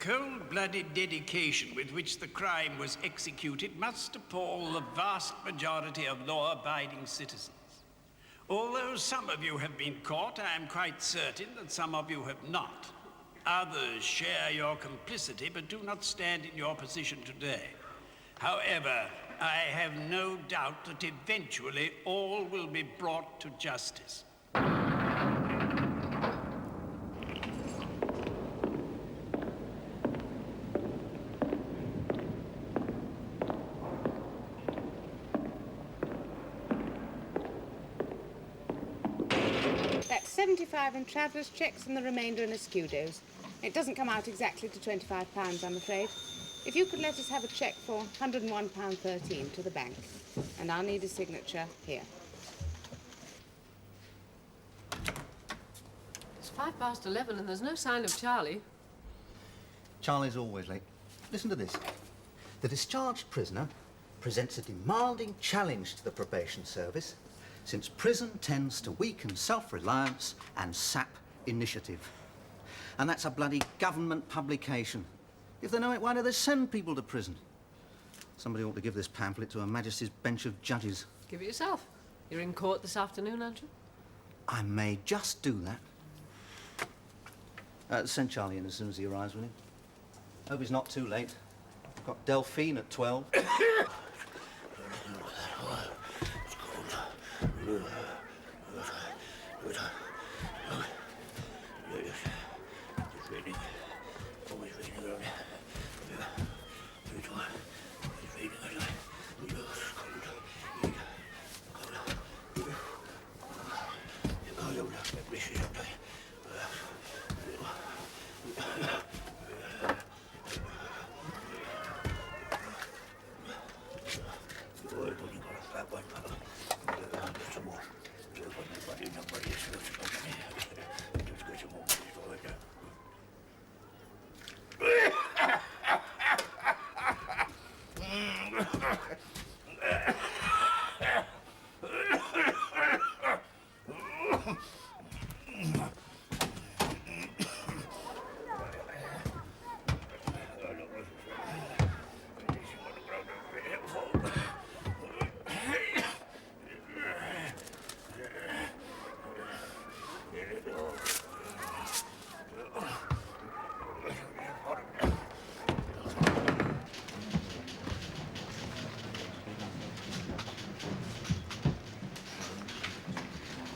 cold-blooded dedication with which the crime was executed must appall the vast majority of law-abiding citizens. Although some of you have been caught, I am quite certain that some of you have not. Others share your complicity, but do not stand in your position today. However, I have no doubt that eventually all will be brought to justice. That's 75 in travellers' checks and the remainder in escudos. It doesn't come out exactly to £25, I'm afraid. If you could let us have a cheque for £101.13 to the bank. And I'll need a signature here. It's 11:05 and there's no sign of Charlie. Charlie's always late. Listen to this. The discharged prisoner presents a demanding challenge to the probation service, since prison tends to weaken self-reliance and sap initiative. And that's a bloody government publication. If they know it, why do they send people to prison? Somebody ought to give this pamphlet to Her Majesty's bench of judges. Give it yourself. You're in court this afternoon, aren't you? I may just do that. Send Charlie in as soon as he arrives, will you? Hope he's not too late. I've got Delphine at 12.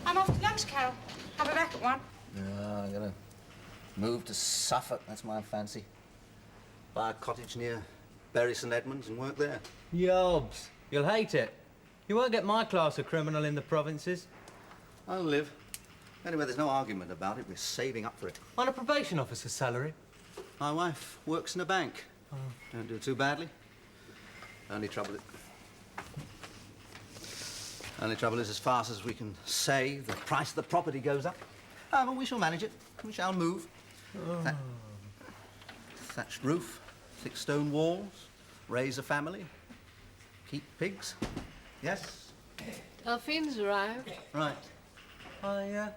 I'm off to lunch, Carol. I'll be back at 1. No, I'm gonna move to Suffolk. That's my fancy. Buy a cottage near Bury St Edmunds and work there. Yobs, you'll hate it. You won't get my class of criminal in the provinces. I'll live. Anyway, there's no argument about it. We're saving up for it. On a probation officer's salary. My wife works in a bank. Oh. Don't do too badly. Only trouble is, as fast as we can save, the price of the property goes up. But we shall manage it. We shall move. Oh. Thatched roof, thick stone walls, raise a family, keep pigs. Yes? Delphine's arrived. Right. I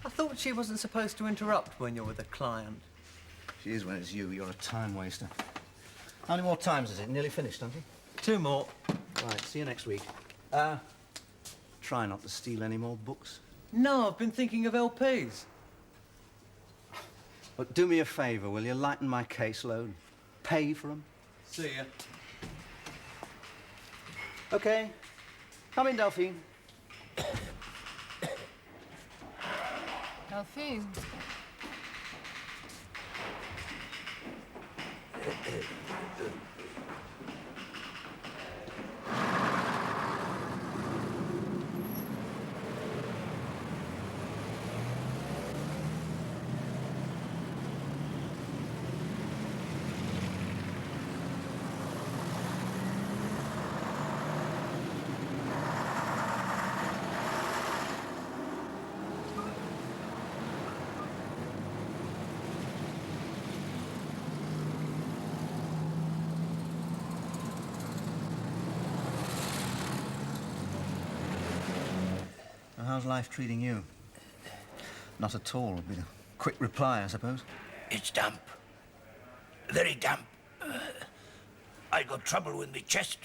thought she wasn't supposed to interrupt when you're with a client. She is when it's you. You're a time waster. How many more times is it? Nearly finished, aren't you? 2 more. Right, see you next week. Try not to steal any more books. No, I've been thinking of LPs. But do me a favour, will you? Lighten my caseload. Pay for them. See ya. OK. Come in, Delphine. Delphine. How's life treating you? Not at all. Would be a quick reply, I suppose. It's damp. Very damp. I got trouble with my chest.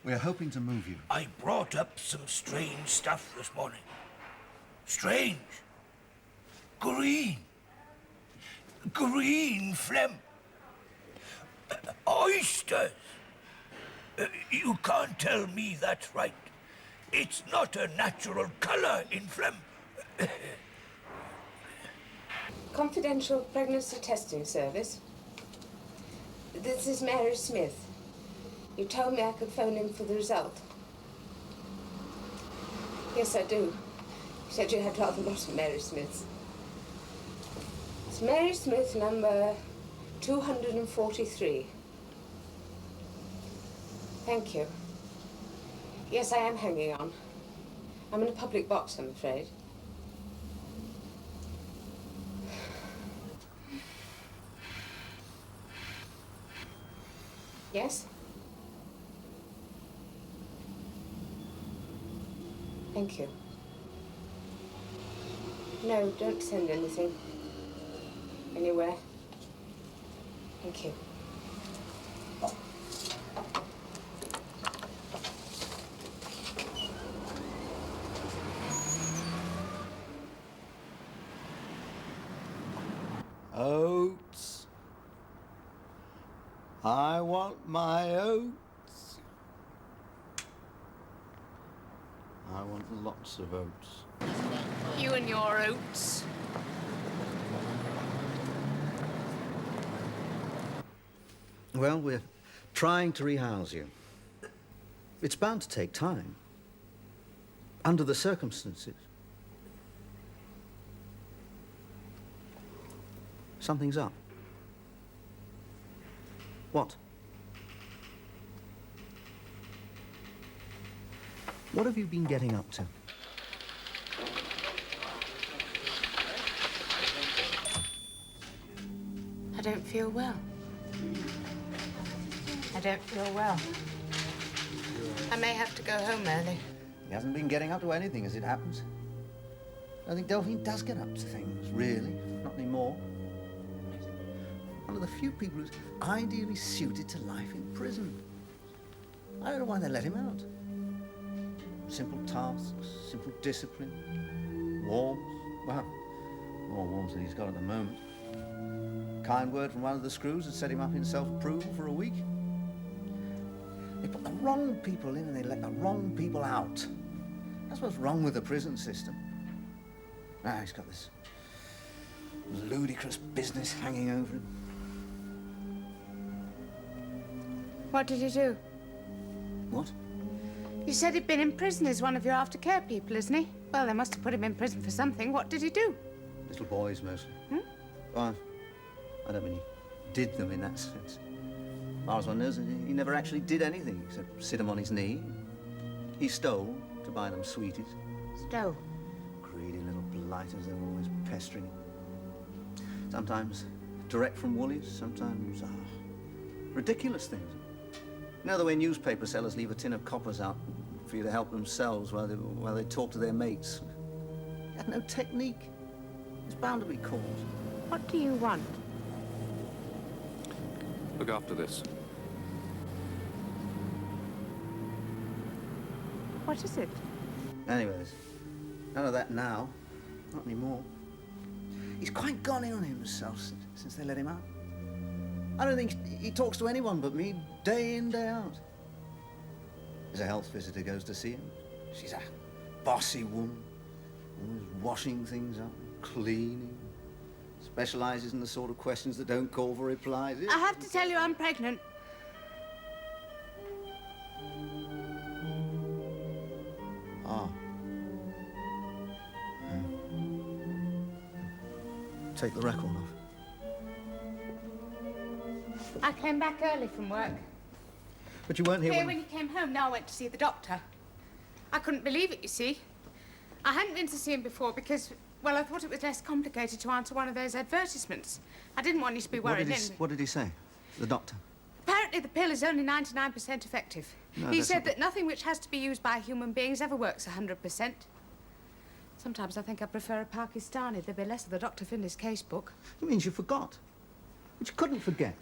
We're hoping to move you. I brought up some strange stuff this morning. Strange. Green. Green phlegm. Oysters. You can't tell me that's right. It's not a natural colour in phlegm. Confidential pregnancy testing service. This is Mary Smith. You told me I could phone in for the result. Yes, I do. You said you had rather a lot of Mary Smiths. It's Mary Smith, number 243. Thank you. Yes, I am hanging on. I'm in a public box, I'm afraid. Yes? Thank you. No, don't send anything. Anywhere. Thank you. Oats. I want my oats. I want lots of oats. You and your oats. Well, we're trying to rehouse you. It's bound to take time. Under the circumstances. Something's up. What? What have you been getting up to? I don't feel well. I don't feel well. I may have to go home early. He hasn't been getting up to anything as it happens. I think Delphine does get up to things, really. Not anymore. One of the few people who's ideally suited to life in prison. I don't know why they let him out. Simple tasks, simple discipline, warmth. Well, more warmth than he's got at the moment. Kind word from one of the screws had set him up in self-approval for a week. They put the wrong people in and they let the wrong people out. That's what's wrong with the prison system. Ah, he's got this ludicrous business hanging over him. What did he do? What? You said he'd been in prison as one of your aftercare people, isn't he? Well, they must have put him in prison for something. What did he do? Little boys, mostly. Well, I don't mean he did them in that sense. As far as one knows, he never actually did anything except sit them on his knee. He stole to buy them sweeties. Stole. Greedy little blighters, they were always pestering him. Sometimes direct from Woolies, sometimes ridiculous things. You know the way newspaper sellers leave a tin of coppers out for you to help themselves while they talk to their mates. He had no technique. He's bound to be caught. What do you want? Look after this. What is it? Anyways, none of that now. Not anymore. He's quite gone in on himself since they let him out. I don't think he talks to anyone but me, day in, day out. There's a health visitor goes to see him. She's a bossy woman, always washing things up, cleaning. Specialises in the sort of questions that don't call for replies. I have to tell you I'm pregnant. Ah. Take the record off. I came back early from work. But you weren't here When you came home, now I went to see the doctor. I couldn't believe it, you see. I hadn't been to see him before because, well, I thought it was less complicated to answer one of those advertisements. I didn't want you to be worried. What did he say, the doctor? Apparently the pill is only 99% effective. No, he that's said not- that nothing which has to be used by human beings ever works 100%. Sometimes I think I prefer a Pakistani. There'd be less of the Dr. Finley's case book. It means you forgot. But you couldn't forget.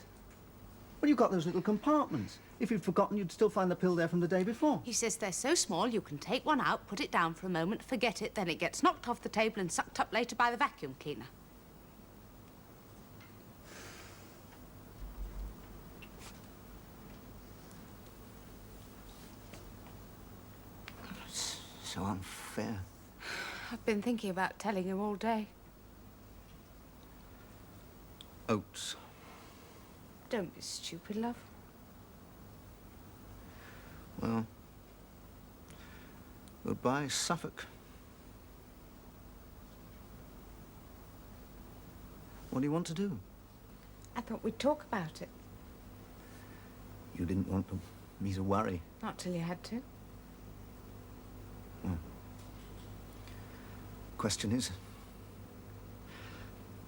Well, you've got those little compartments. If you'd forgotten, you'd still find the pill there from the day before. He says they're so small you can take one out, put it down for a moment, forget it, then it gets knocked off the table and sucked up later by the vacuum cleaner. It's so unfair. I've been thinking about telling him all day. Oats. Don't be stupid, love. Well, goodbye, Suffolk. What do you want to do? I thought we'd talk about it. You didn't want me to worry. Not till you had to. Question is,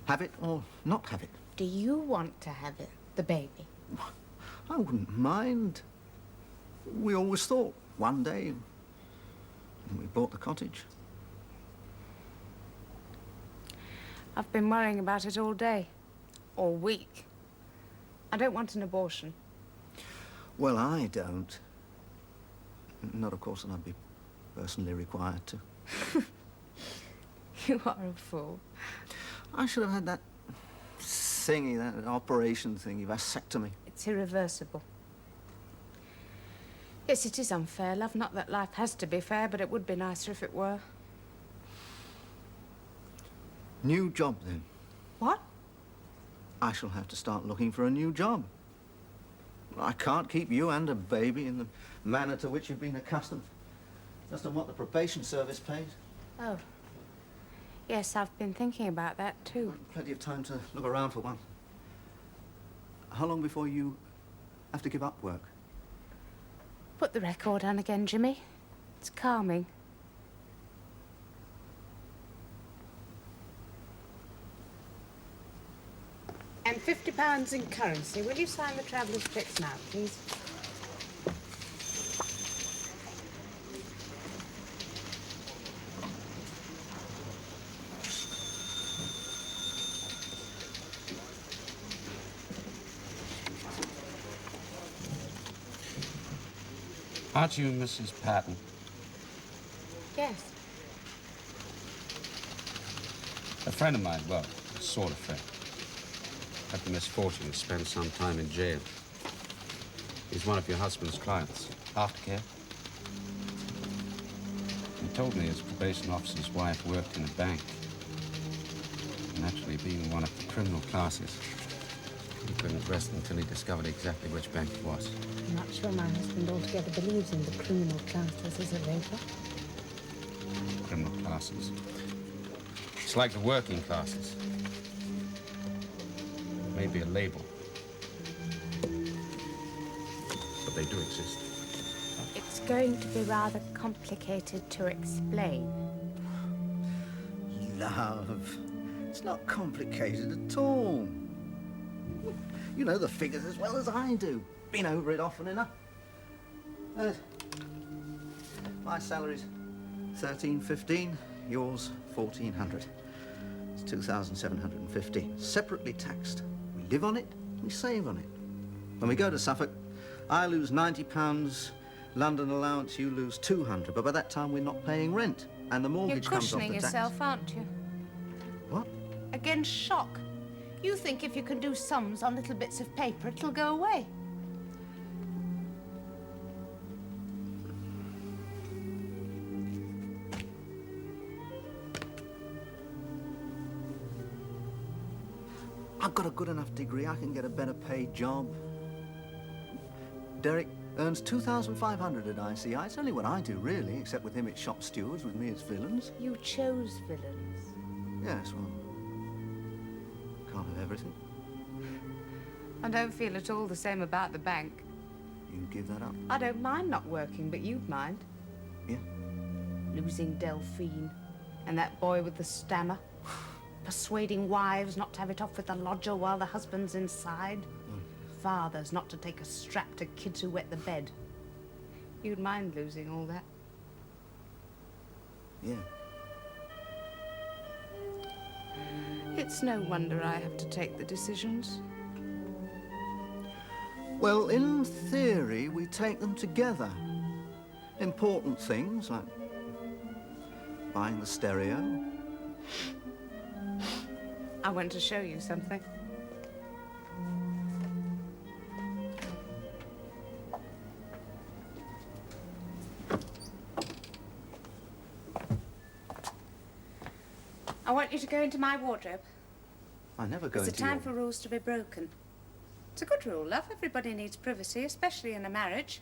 have it or not have it? Do you want to have it, the baby? I wouldn't mind. We always thought one day when we bought the cottage. I've been worrying about it all day. All week. I don't want an abortion. Well, I don't. Not, of course, that I'd be personally required to. You are a fool. I should have had that thingy, that operation thingy, vasectomy. It's irreversible. Yes, it is unfair, love. Not that life has to be fair, but it would be nicer if it were. New job, then. What? I shall have to start looking for a new job. I can't keep you and a baby in the manner to which you've been accustomed. Just on what the probation service pays. Oh. Yes, I've been thinking about that, too. Plenty of time to look around for one. How long before you have to give up work? Put the record on again, Jimmy. It's calming. And £50 in currency. Will you sign the traveller's checks now, please? Aren't you Mrs. Patton? Yes. A friend of mine, well, a sort of friend. Had the misfortune to spend some time in jail. He's one of your husband's clients. Aftercare. He told me his probation officer's wife worked in a bank. Naturally, being one of the criminal classes, he couldn't rest until he discovered exactly which bank it was. I'm not sure my husband altogether believes in the criminal classes as a label. Criminal classes. It's like the working classes. Maybe a label. But they do exist. It's going to be rather complicated to explain. Love, it's not complicated at all. You know the figures as well as I do. Been over it often enough. My salary's $13.15, yours $1,400. It's $2,750, separately taxed. We live on it, we save on it. When we go to Suffolk, I lose £90, London allowance, you lose $200, but by that time we're not paying rent, and the mortgage You're comes off the cushioning tax. yourself, aren't you? What? Against shock. You think if you can do sums on little bits of paper, it'll go away. I've got a good enough degree, I can get a better paid job. Derek earns $2,500 at ICI. It's only what I do, really, except with him it's shop stewards, with me it's villains. You chose villains. Yes, well, can't have everything. I don't feel at all the same about the bank. You'd give that up? I don't mind not working, but you'd mind. Yeah? Losing Delphine and that boy with the stammer. Persuading wives not to have it off with the lodger while the husband's inside. Fathers not to take a strap to kids who wet the bed. You'd mind losing all that. Yeah. It's no wonder I have to take the decisions. Well, in theory, we take them together. Important things like buying the stereo. I want to show you something. I want you to go into my wardrobe. I never go It's a into time your... for rules to be broken. It's a good rule, love. Everybody needs privacy, especially in a marriage.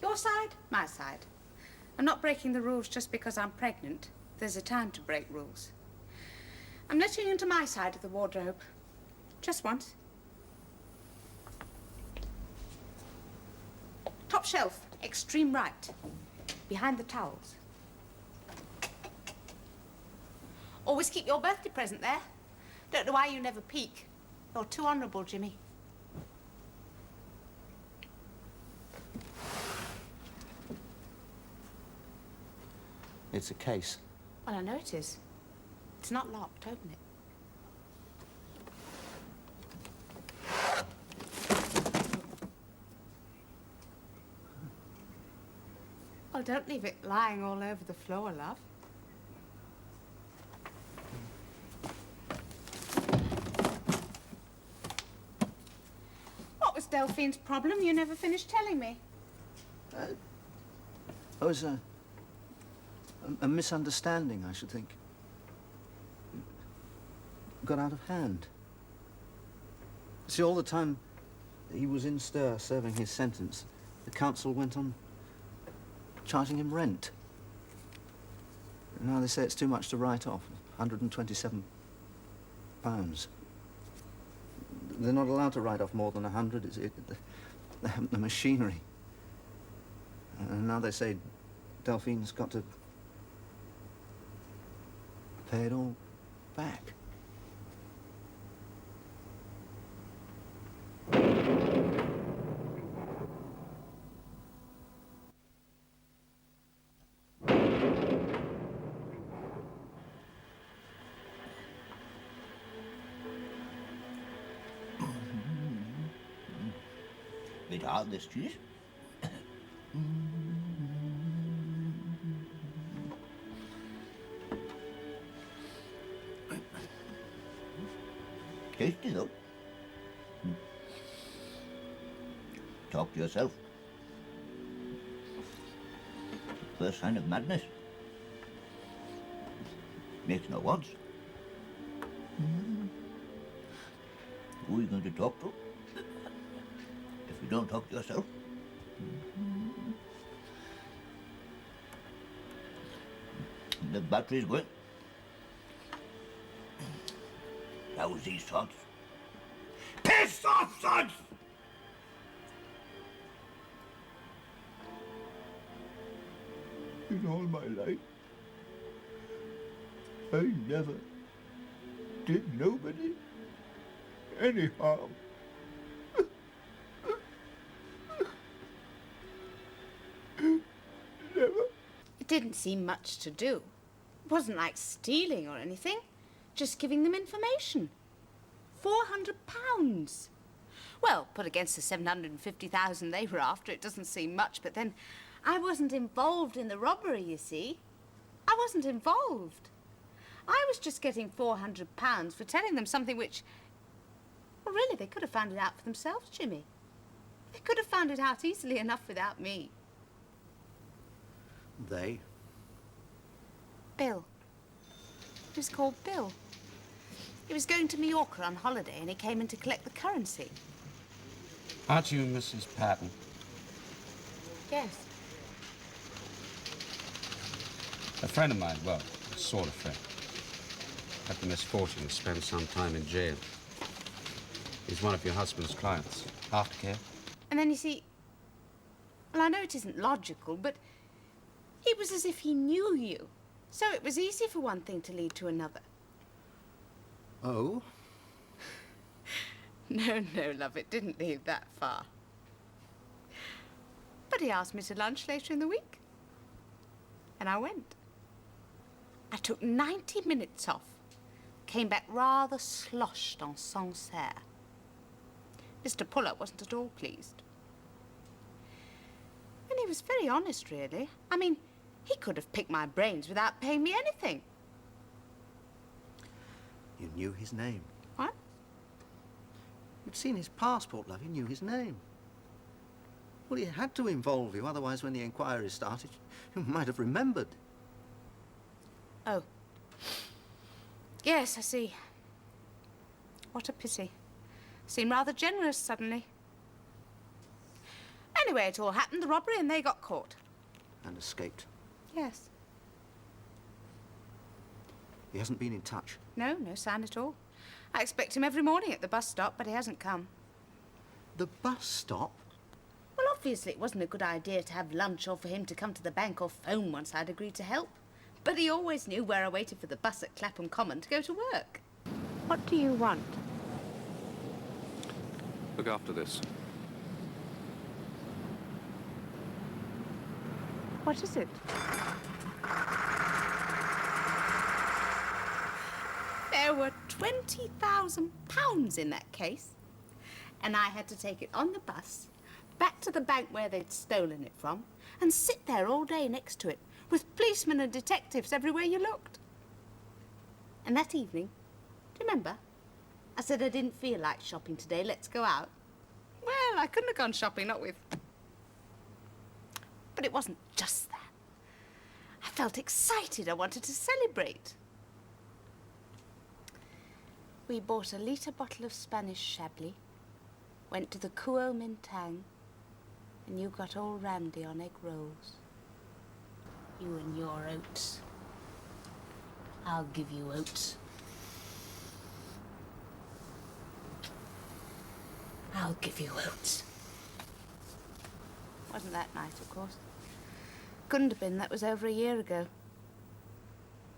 Your side, my side. I'm not breaking the rules just because I'm pregnant. There's a time to break rules. I'm letting you into my side of the wardrobe. Just once. Top shelf, extreme right. Behind the towels. Always keep your birthday present there. Don't know why you never peek. You're too honourable, Jimmy. It's a case. Well, I know it is. It's not locked. Open it. Well, don't leave it lying all over the floor, love. What was Delphine's problem? You never finished telling me. It was a misunderstanding, I should think. Got out of hand. See, all the time he was in stir serving his sentence, the council went on charging him rent. And now they say it's too much to write off, £127. They're not allowed to write off more than 100. They haven't the machinery. And now they say Delphine's got to pay it all back. Bit hard, this cheese. Tasty, though. Talk to yourself. First sign of madness. Makes no odds. Who are you going to talk to? If you don't talk to yourself. The battery's going. How's these sods? Piss off, sods! In all my life, I never did nobody any harm. Never. It didn't seem much to do. It wasn't like stealing or anything. Just giving them information. £400. Well, put against the 750,000 they were after, it doesn't seem much, but then I wasn't involved in the robbery, you see. I wasn't involved. I was just getting £400 for telling them something which... Well, really, they could have found it out for themselves, Jimmy. They could have found it out easily enough without me. They? Bill. He was called Bill. He was going to Mallorca on holiday and he came in to collect the currency. Aren't you Mrs. Patton? Yes. A friend of mine, well, a sort of friend, had the misfortune to spend some time in jail. He's one of your husband's clients. Aftercare? And then you see, well, I know it isn't logical, but it was as if he knew you. So it was easy for one thing to lead to another. Oh? No, love, it didn't lead that far. But he asked me to lunch later in the week. And I went. I took 90 minutes off. Came back rather sloshed en Sancerre. Mr. Puller wasn't at all pleased. And he was very honest, really. I mean, he could have picked my brains without paying me anything. You knew his name. What? You'd seen his passport, love. You knew his name. Well, he had to involve you, otherwise when the inquiry started, you might have remembered. Oh. Yes, I see. What a pity. Seemed rather generous suddenly. Anyway, it all happened, the robbery, and they got caught. And escaped. Yes. He hasn't been in touch. No, no sign at all. I expect him every morning at the bus stop, but he hasn't come. The bus stop? Well, obviously it wasn't a good idea to have lunch or for him to come to the bank or phone once I'd agreed to help. But he always knew where I waited for the bus at Clapham Common to go to work. What do you want? Look after this. What is it? There were £20,000 in that case. And I had to take it on the bus, back to the bank where they'd stolen it from, and sit there all day next to it, with policemen and detectives everywhere you looked. And that evening, do you remember? I said I didn't feel like shopping today, let's go out. Well, I couldn't have gone shopping, not with... But it wasn't just that. I felt excited, I wanted to celebrate. We bought a litre bottle of Spanish Chablis, went to the Kuo Mintang, and you got all randy on egg rolls. You and your oats. I'll give you oats. I'll give you oats. Wasn't that night, of course. Couldn't have been, that was over a year ago.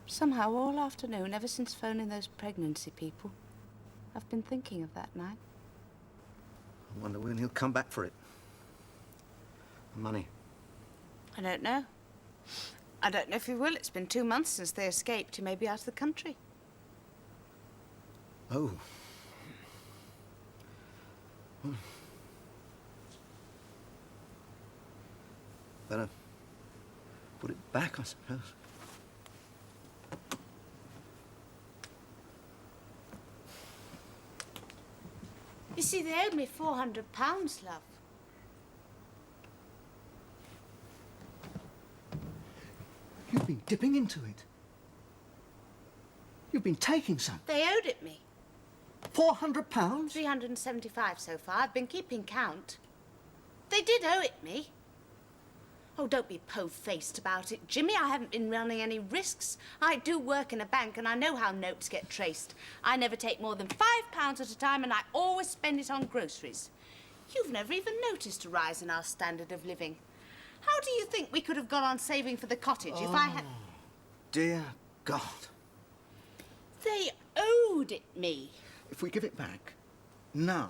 Somehow, all afternoon, ever since phoning those pregnancy people, I've been thinking of that night. I wonder when he'll come back for it. The money. I don't know. I don't know if he will. It's been 2 months since they escaped. He may be out of the country. Oh. Better put it back, I suppose. You see, they owed me £400, love. You've been dipping into it. You've been taking some. They owed it me. £400? 375 so far. I've been keeping count. They did owe it me. Oh, don't be po-faced about it, Jimmy. I haven't been running any risks. I do work in a bank and I know how notes get traced. I never take more than £5 at a time and I always spend it on groceries. You've never even noticed a rise in our standard of living. How do you think we could have gone on saving for the cottage if I had... Dear God. They owed it me. If we give it back now,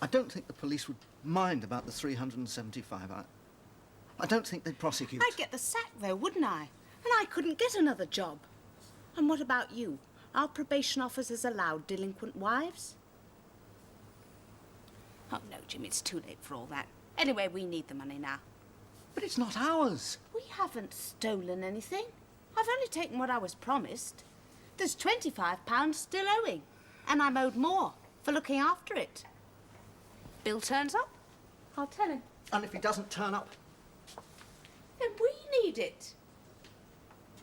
I don't think the police would mind about the 375. I don't think they'd prosecute. I'd get the sack, though, wouldn't I? And I couldn't get another job. And what about you? Are probation officers allowed delinquent wives? Oh, no, Jim, it's too late for all that. Anyway, we need the money now. But it's not ours. We haven't stolen anything. I've only taken what I was promised. There's £25 still owing, and I'm owed more for looking after it. Bill turns up, I'll tell him. And if he doesn't turn up? Then we need it.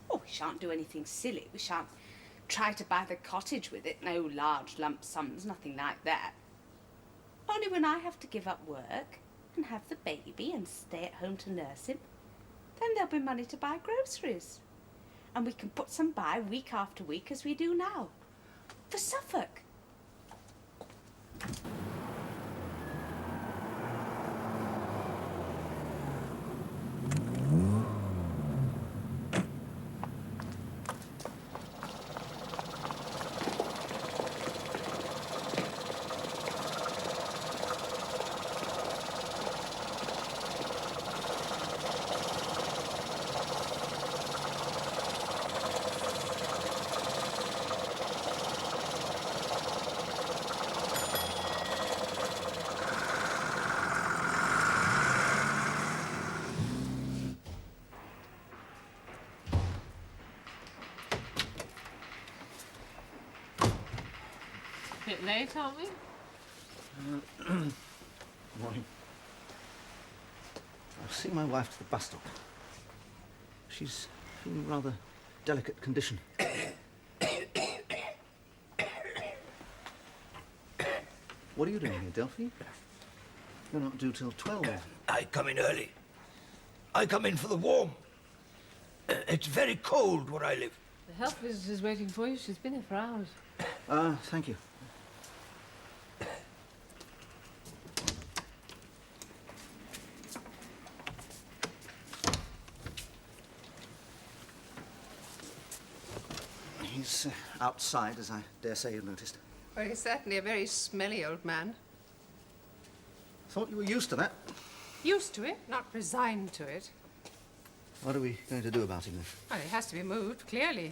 Oh, we shan't do anything silly. We shan't try to buy the cottage with it. No large lump sums, nothing like that. Only when I have to give up work and have the baby and stay at home to nurse him, then there'll be money to buy groceries. And we can put some by week after week as we do now. For Suffolk. Bit late, aren't we? Morning. I'll see my wife to the bus stop. She's in rather delicate condition. What are you doing here, Delphi? You're not due till 12. I come in early. I come in for the warm. It's very cold where I live. The health visitor's waiting for you. She's been here for hours. Thank you. He's outside, as I dare say you've noticed. Well, he's certainly a very smelly old man. Thought you were used to that. Used to it, not resigned to it. What are we going to do about him then? Well, he has to be moved, clearly.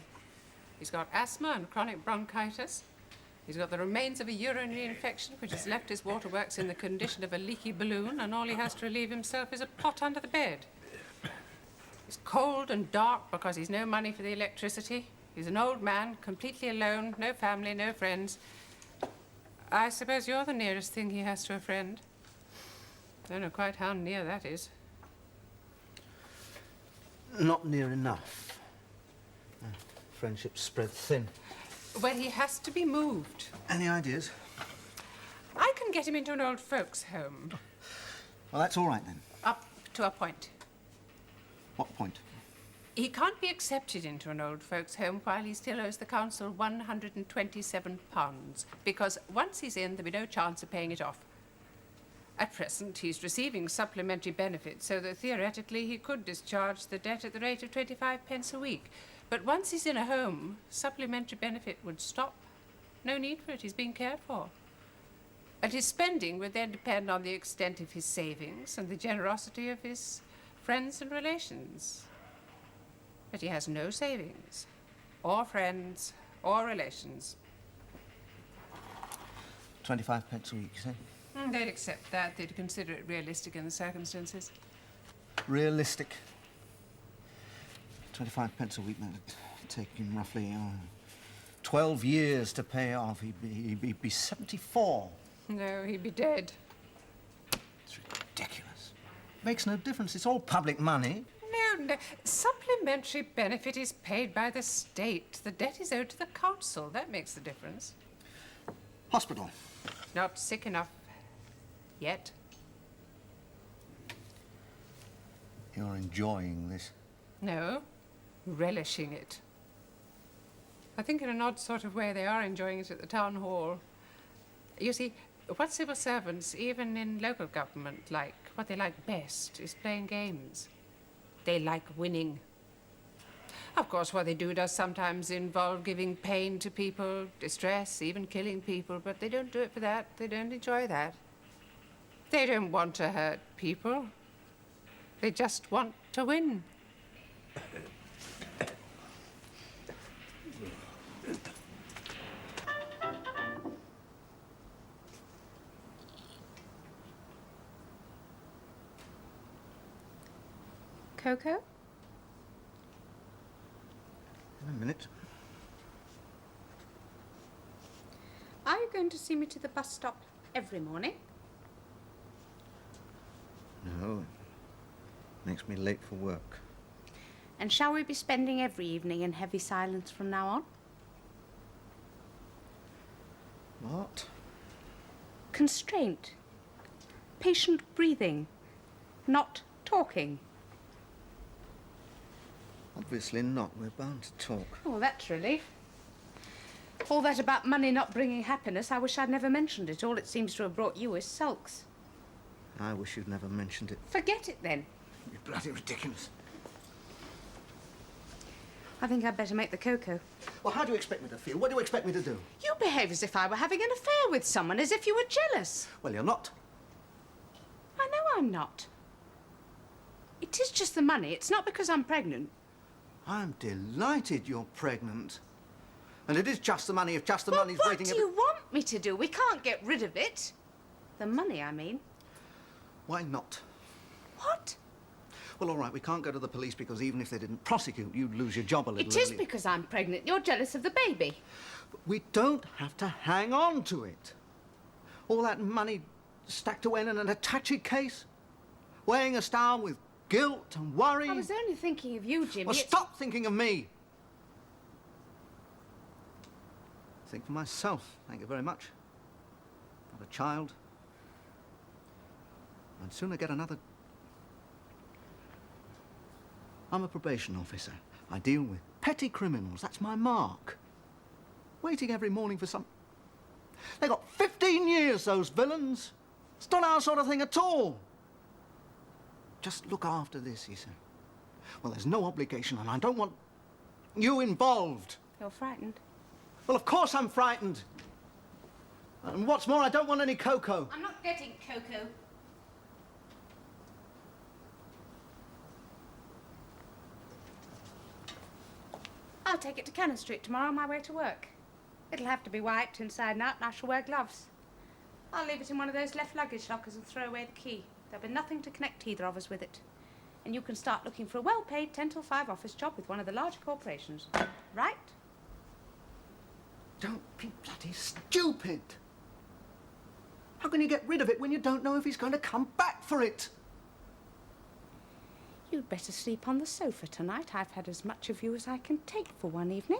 He's got asthma and chronic bronchitis. He's got the remains of a urinary infection, which has left his waterworks in the condition of a leaky balloon, and all he has to relieve himself is a pot under the bed. It's cold and dark because he's no money for the electricity. He's an old man, completely alone, no family, no friends. I suppose you're the nearest thing he has to a friend. Don't know quite how near that is. Not near enough. Friendship's spread thin. Well, he has to be moved. Any ideas? I can get him into an old folks' home. Well, that's all right then. Up to a point. What point? He can't be accepted into an old folks' home while he still owes the council £127, because once he's in, there'll be no chance of paying it off. At present, he's receiving supplementary benefits, so that theoretically he could discharge the debt at the rate of 25 pence a week. But once he's in a home, supplementary benefit would stop. No need for it, he's being cared for. And his spending would then depend on the extent of his savings and the generosity of his friends and relations. But he has no savings, or friends, or relations. 25 pence a week, you say? They'd accept that. They'd consider it realistic in the circumstances. Realistic. 25 pence a week, that'd take him roughly 12 years to pay off. He'd be 74. No, he'd be dead. It's ridiculous. Makes no difference. It's all public money. No. Supplementary benefit is paid by the state. The debt is owed to the council. That makes the difference. Hospital. Not sick enough yet. You're enjoying this. No, relishing it. I think in an odd sort of way they are enjoying it at the town hall. You see, what civil servants, even in local government, like, what they like best is playing games. They like winning. Of course, what they do does sometimes involve giving pain to people, distress, even killing people, but they don't do it for that. They don't enjoy that. They don't want to hurt people. They just want to win. Cocoa? In a minute. Are you going to see me to the bus stop every morning? No. Makes me late for work. And shall we be spending every evening in heavy silence from now on? What? Constraint. Patient breathing. Not talking. Obviously not. We're bound to talk. Oh, that's relief. All that about money not bringing happiness, I wish I'd never mentioned it. All it seems to have brought you is sulks. I wish you'd never mentioned it. Forget it, then. You're bloody ridiculous. I think I'd better make the cocoa. Well, how do you expect me to feel? What do you expect me to do? You behave as if I were having an affair with someone, as if you were jealous. Well, you're not. I know I'm not. It is just the money. It's not because I'm pregnant. I'm delighted you're pregnant. And it is just the money if just the Well, money's what waiting... do you want me to do? We can't get rid of it. The money, I mean. Why not? What? Well, all right, we can't go to the police because even if they didn't prosecute, you'd lose your job a little It is early. because I'm pregnant. You're jealous of the baby. We don't have to hang on to it. All that money stacked away in an Hitachi case, weighing us down with guilt and worry. I was only thinking of you, Jimmy. Well, It's- stop thinking of me. Think for myself, thank you very much. Not a child. I'd sooner get another... I'm a probation officer. I deal with petty criminals. That's my mark. Waiting every morning for some... They got 15 years, those villains. It's not our sort of thing at all. Just look after this, he said. Well, there's no obligation, and I don't want you involved. You're frightened. Well, of course I'm frightened. And what's more, I don't want any cocoa. I'm not getting cocoa. I'll take it to Cannon Street tomorrow on my way to work. It'll have to be wiped inside and out, and I shall wear gloves. I'll leave it in one of those left luggage lockers and throw away the key. There'll be nothing to connect either of us with it. And you can start looking for a well-paid 10 till 5 office job with one of the larger corporations. Right? Don't be bloody stupid. How can you get rid of it when you don't know if he's going to come back for it? You'd better sleep on the sofa tonight. I've had as much of you as I can take for one evening.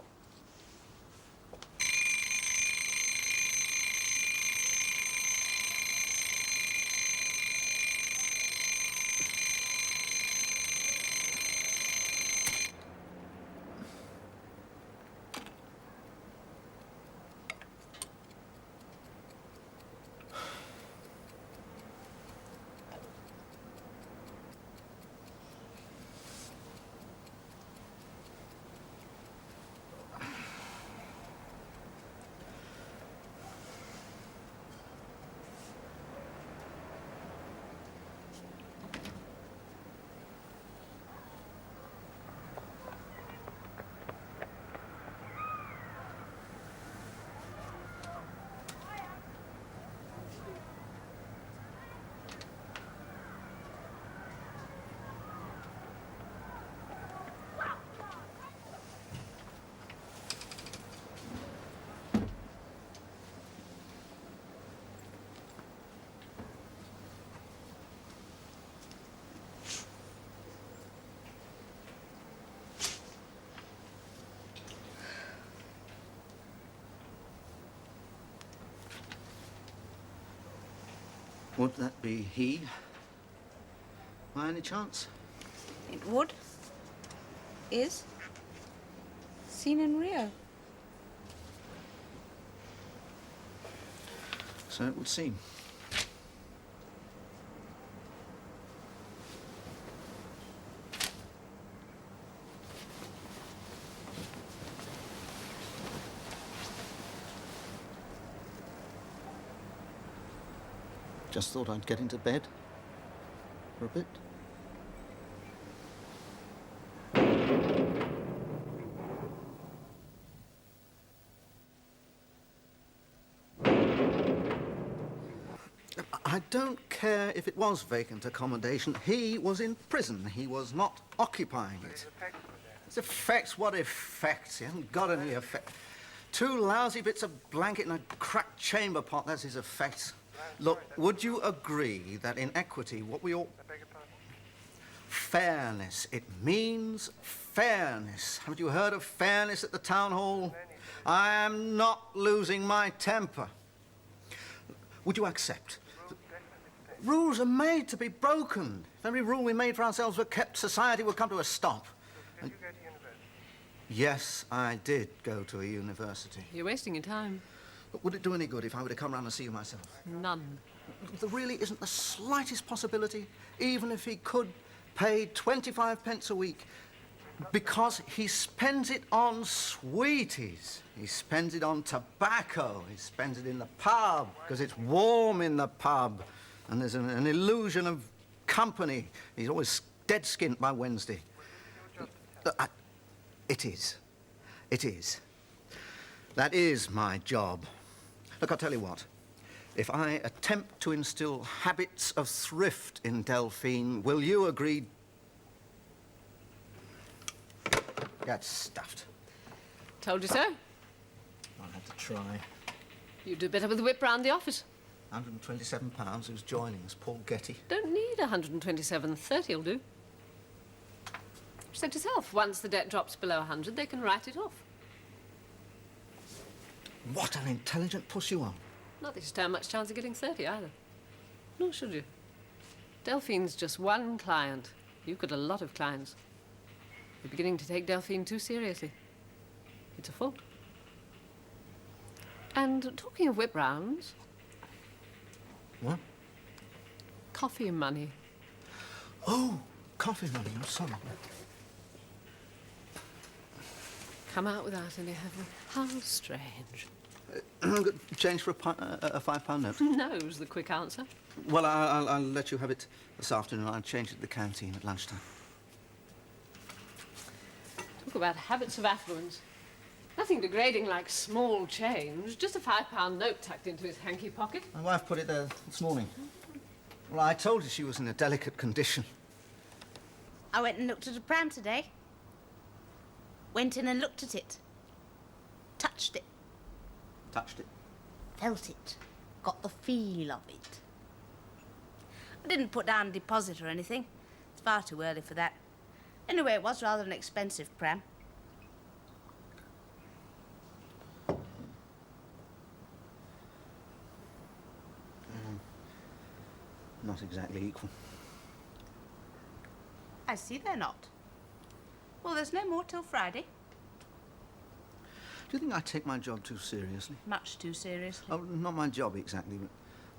Would that be he? By any chance? It would. Is. Seen in Rio. So it would seem. Just thought I'd get into bed for a bit. I don't care if it was vacant accommodation. He was in prison. He was not occupying it. His effects? What effects? He hasn't got any effect. 2 lousy bits of blanket and a cracked chamber pot, that's his effects. Look, would you agree that in equity, what we ought... Fairness. It means fairness. Haven't you heard of fairness at the town hall? I am not losing my temper. Would you accept? Rules are made to be broken. If every rule we made for ourselves were kept, society would come to a stop. Did you go to university? Yes, I did go to a university. You're wasting your time. But would it do any good if I were to come round and see you myself? None. There really isn't the slightest possibility, even if he could pay 25 pence a week, because he spends it on sweeties. He spends it on tobacco. He spends it in the pub, because it's warm in the pub. And there's an illusion of company. He's always dead-skinned by Wednesday. It is. It is. That is my job. Look, I'll tell you what. If I attempt to instill habits of thrift in Delphine, will you agree That's stuffed. Told you so. I had to try. You do better with the whip round the office. £127. Who's joining us? Paul Getty. Don't need 127. 30 will do. You said yourself, once the debt drops below 100, they can write it off. What an intelligent puss you are. Not that you stand much chance of getting 30 either. Nor should you. Delphine's just one client. You've got a lot of clients. You're beginning to take Delphine too seriously. It's a fault. And talking of whip rounds... What? Coffee money. Oh, coffee money. I'm sorry. Come out without any, have you? How strange. Change for a £5 note? No's the quick answer. Well, I'll let you have it this afternoon. I'll change it at the canteen at lunchtime. Talk about habits of affluence. Nothing degrading like small change. Just a £5 note tucked into his hanky pocket. My wife put it there this morning. Well, I told her she was in a delicate condition. I went and looked at a pram today. Went in and looked at it. Touched it. Touched it. Felt it. Got the feel of it. I didn't put down a deposit or anything. It's far too early for that. Anyway, it was rather an expensive pram. Not exactly equal. I see they're not. Well, there's no more till Friday. Do you think I take my job too seriously? Much too seriously. Oh, not my job exactly, but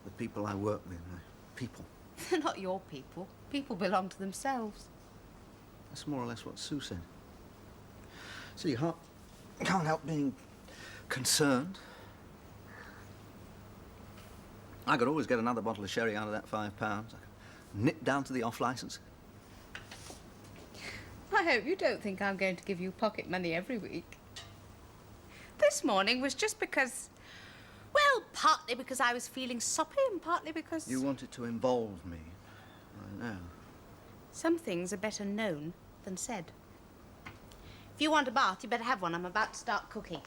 the people I work with, my people. They're not your people. People belong to themselves. That's more or less what Sue said. So you can't help being concerned. I could always get another bottle of sherry out of that £5. I could nip down to the off-licence. I hope you don't think I'm going to give you pocket money every week. This morning was just because... Well, partly because I was feeling soppy and partly because... You wanted to involve me. I know. Some things are better known than said. If you want a bath, you better have one. I'm about to start cooking.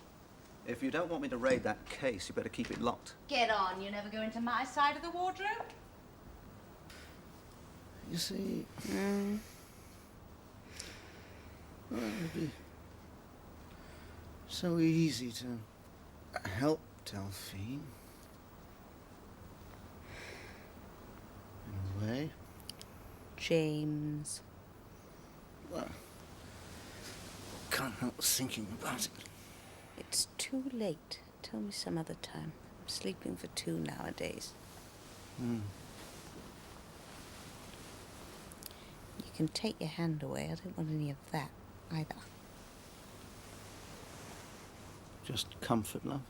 If you don't want me to raid that case, you better keep it locked. Get on. You never go into my side of the wardrobe. You see... Well, it'd be so easy to help Delphine. In a way. James. Well, can't help thinking about it. It's too late. Tell me some other time. I'm sleeping for 2 nowadays. You can take your hand away. I don't want any of that either. Just comfort, love.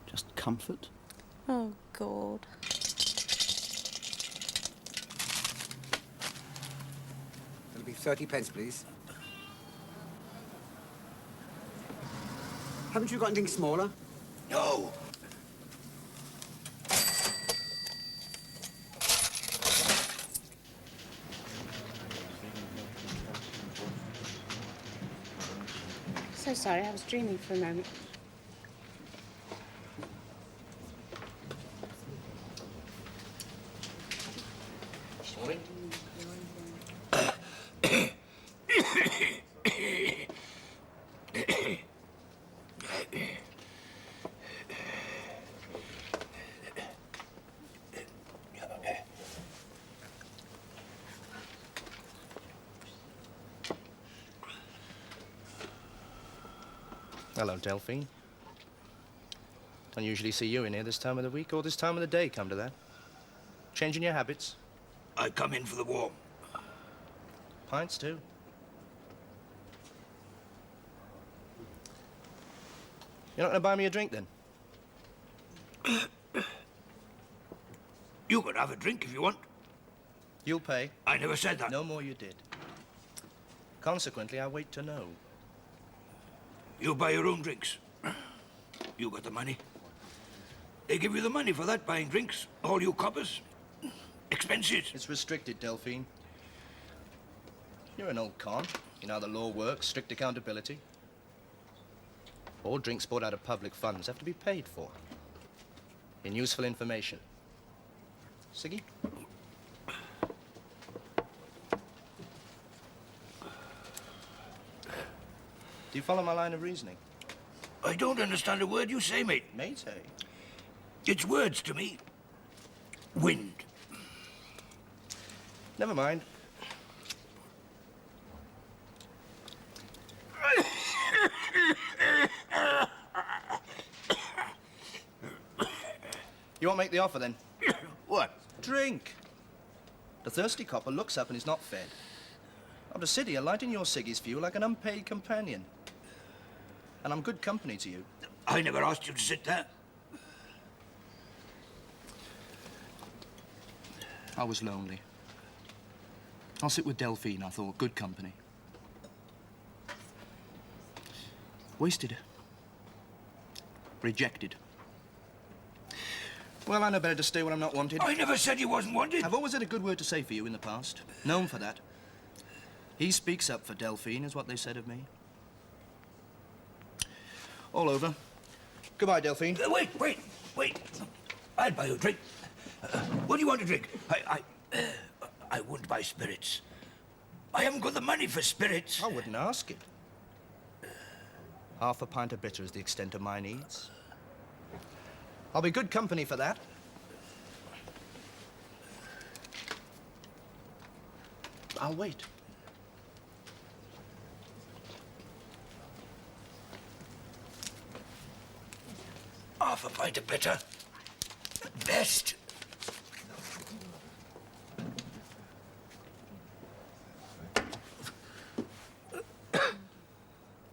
Just comfort. Oh, God. It'll be 30 pence, please. Haven't you got anything smaller? No. So sorry, I was dreaming for a moment. Hello, Delphine. Don't usually see you in here this time of the week or this time of the day, come to that. Changing your habits? I come in for the warm. Pints, too. You're not going to buy me a drink, then? You can have a drink if you want. You'll pay. I never said that. No more you did. Consequently, I wait to know. You buy your own drinks. You got the money. They give you the money for that, buying drinks. All you coppers. Expenses. It's restricted, Delphine. You're an old con. You know how the law works, strict accountability. All drinks bought out of public funds have to be paid for. In useful information. Siggy? Do you follow my line of reasoning? I don't understand a word you say, mate. Mate, eh? It's words to me. Wind. Never mind. You won't make the offer, then? What? Drink. The thirsty copper looks up and is not fed. I'm to sit here lighting your ciggies for you like an unpaid companion. And I'm good company to you. I never asked you to sit there. I was lonely. I'll sit with Delphine, I thought. Good company. Wasted. Rejected. Well, I know better to stay when I'm not wanted. I never said you wasn't wanted. I've always had a good word to say for you in the past. Known for that. He speaks up for Delphine, is what they said of me. All over. Goodbye, Delphine. Wait. I'll buy you a drink. What do you want to drink? I wouldn't buy spirits. I haven't got the money for spirits. I wouldn't ask it. Half a pint of bitter is the extent of my needs. I'll be good company for that. I'll wait. Half a pint of bitter. Best.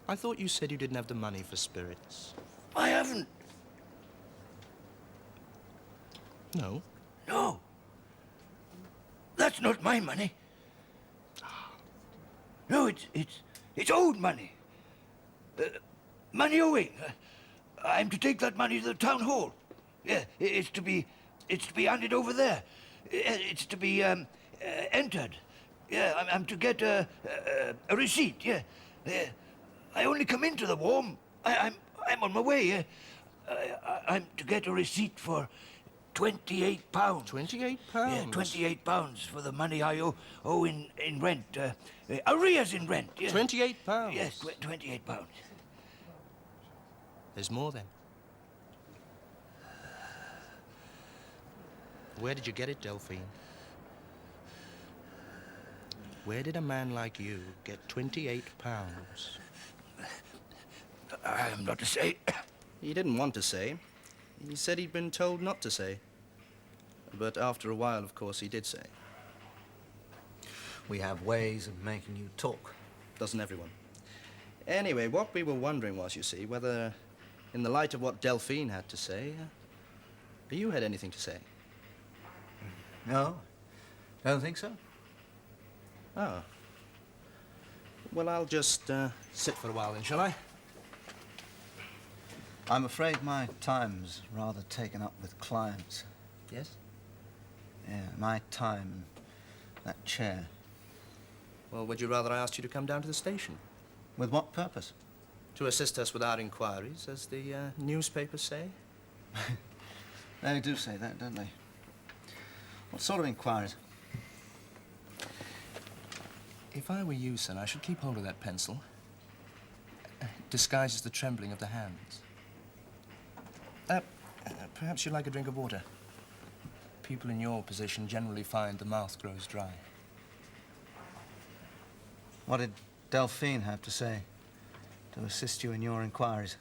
I thought you said you didn't have the money for spirits. I haven't. No. No. That's not my money. No, it's owed money. Money owing. I'm to take that money to the town hall. Yeah, it's to be handed over there. It's to be entered. Yeah, I'm to get a receipt. Yeah. I only come into the warm. I'm on my way. Yeah. I'm to get a receipt for £28. £28? Yeah, £28 for the money I owe in rent. Arrears in rent. Yeah. £28? Yes, £28. There's more then. Where did you get it, Delphine? Where did a man like you get £28? I'm not to say. He didn't want to say. He said he'd been told not to say. But after a while, of course, he did say. We have ways of making you talk. Doesn't everyone? Anyway, what we were wondering was, you see, whether, in the light of what Delphine had to say, you had anything to say. No, don't think so. Oh. Well, I'll just sit for a while then, shall I? I'm afraid my time's rather taken up with clients. Yes? Yeah, my time and that chair. Well, would you rather I asked you to come down to the station? With what purpose? To assist us with our inquiries, as the newspapers say. They do say that, don't they? What sort of inquiries? If I were you, son, I should keep hold of that pencil. It disguises the trembling of the hands. Perhaps you'd like a drink of water. People in your position generally find the mouth grows dry. What did Delphine have to say to assist you in your inquiries?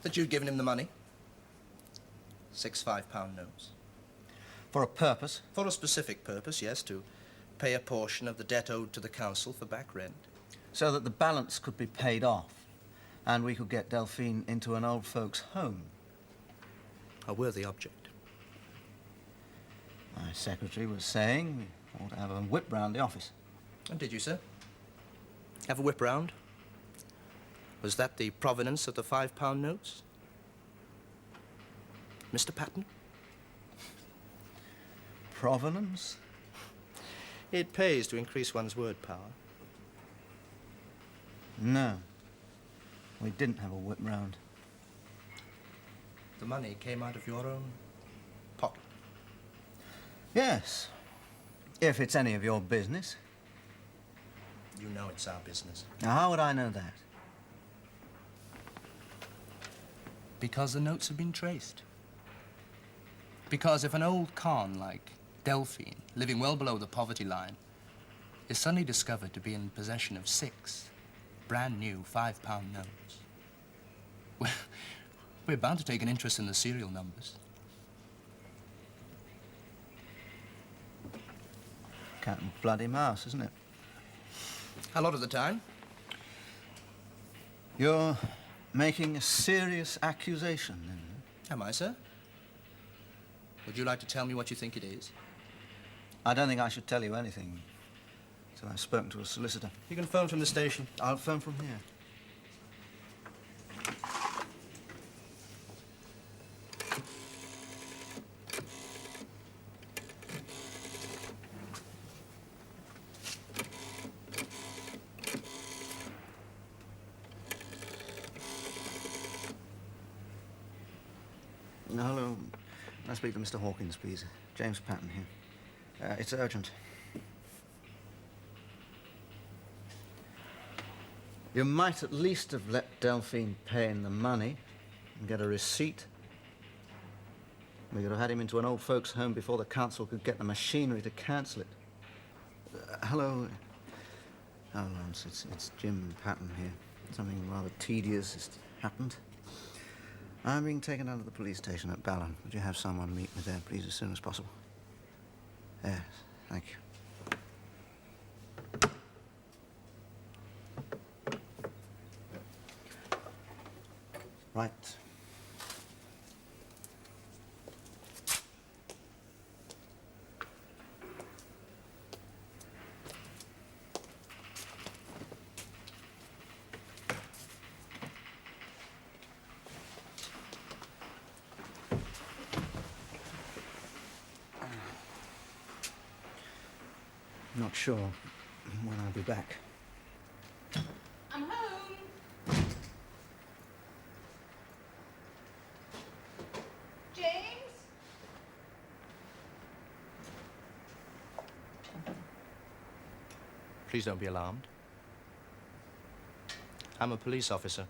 That you'd given him the money. 6 £5 notes. For a purpose? For a specific purpose, yes, to pay a portion of the debt owed to the council for back rent. So that the balance could be paid off and we could get Delphine into an old folks' home. A worthy object. My secretary was saying we ought to have a whip round the office. And did you, sir? Have a whip round? Was that the provenance of the £5 notes? Mr. Patton? Provenance? It pays to increase one's word power. No. We didn't have a whip round. The money came out of your own pocket. Yes. If it's any of your business. You know it's our business. Now, how would I know that? Because the notes have been traced. Because if an old con like Delphine, living well below the poverty line, is suddenly discovered to be in possession of 6 brand new £5 notes, we're bound to take an interest in the serial numbers. Cat and bloody mouse, isn't it? A lot of the time. You're making a serious accusation, then? Am I, sir? Would you like to tell me what you think it is? I don't think I should tell you anything till I've spoken to a solicitor. You can phone from the station. I'll phone from here. Hello. Can I speak to Mr. Hawkins, please? James Patton here. It's urgent. You might at least have let Delphine pay in the money and get a receipt. We could have had him into an old folks' home before the council could get the machinery to cancel it. Hello. Oh, Lawrence, it's Jim Patton here. Something rather tedious has happened. I'm being taken down to the police station at Ballon. Would you have someone meet me there, please, as soon as possible? Yes, thank you. Right. Not sure when I'll be back. I'm home. James? Please don't be alarmed. I'm a police officer.